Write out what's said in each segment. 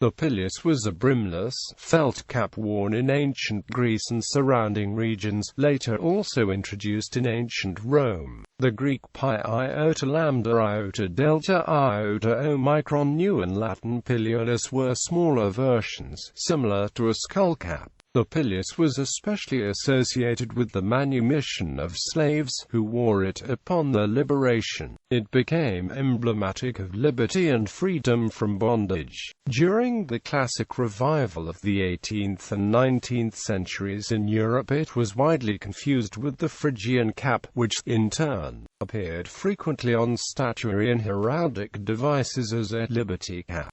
The pileus was a brimless, felt cap worn in ancient Greece and surrounding regions, later also introduced in ancient Rome. The Greek pi iota lambda iota delta iota omicron nu and Latin pilleolus were smaller versions, similar to a skullcap. The pileus was especially associated with the manumission of slaves, who wore it upon their liberation. It became emblematic of liberty and freedom from bondage. During the classic revival of the 18th and 19th centuries in Europe, it was widely confused with the Phrygian cap, which, in turn, appeared frequently on statuary and heraldic devices as a liberty cap.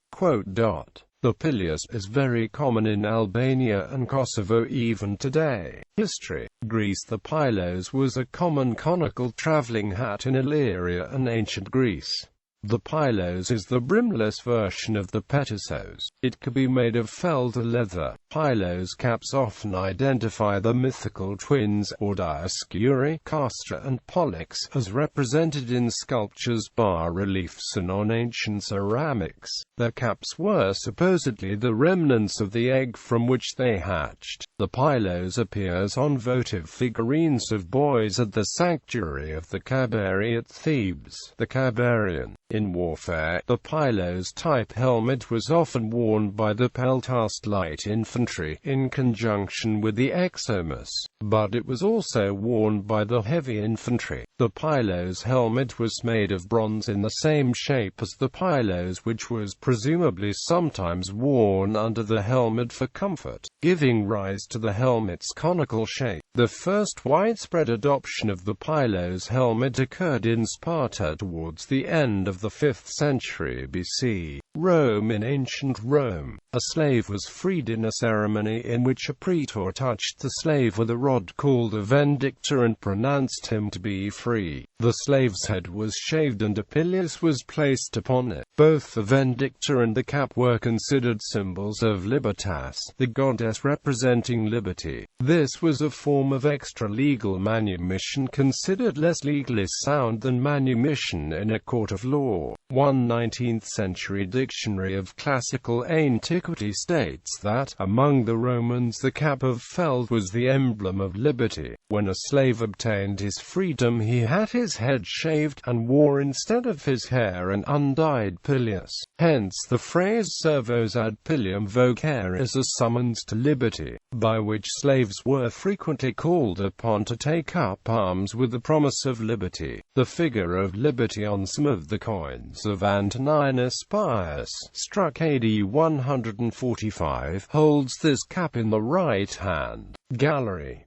The pileus is very common in Albania and Kosovo even today. History. Greece. The pileus was a common conical traveling hat in Illyria and ancient Greece. The pileus is the brimless version of the petissos. It could be made of felt or leather. Pileus caps often identify the mythical twins, or Dioscuri, Castor and Pollux, as represented in sculptures, bas-reliefs and on ancient ceramics. Their caps were supposedly the remnants of the egg from which they hatched. The pileus appears on votive figurines of boys at the sanctuary of the Cabiri at Thebes. The Cabirian. In warfare, the pileus-type helmet was often worn by the peltast light infantry, in conjunction with the exomus, but it was also worn by the heavy infantry. The pileus helmet was made of bronze in the same shape as the pileus, which was presumably sometimes worn under the helmet for comfort, giving rise to the helmet's conical shape. The first widespread adoption of the pileus helmet occurred in Sparta towards the end of the 5th century BC. Rome. In ancient Rome, a slave was freed in a ceremony in which a praetor touched the slave with a rod called a vendicta and pronounced him to be free. The slave's head was shaved and a pileus was placed upon it. Both the vendicta and the cap were considered symbols of Libertas, the goddess representing liberty. This was a form of extra-legal manumission considered less legally sound than manumission in a court of law. One 19th-century dictionary of classical antiquity states that, among the Romans, the cap of felt was the emblem of liberty. When a slave obtained his freedom, he had his head shaved, and wore instead of his hair an undyed pileus. Hence the phrase servos ad pilium vocare is a summons to liberty, by which slaves were frequently called upon to take up arms with the promise of liberty. The figure of liberty on some of the coins of Antoninus Pius, struck AD 145, holds this cap in the right hand. Gallery.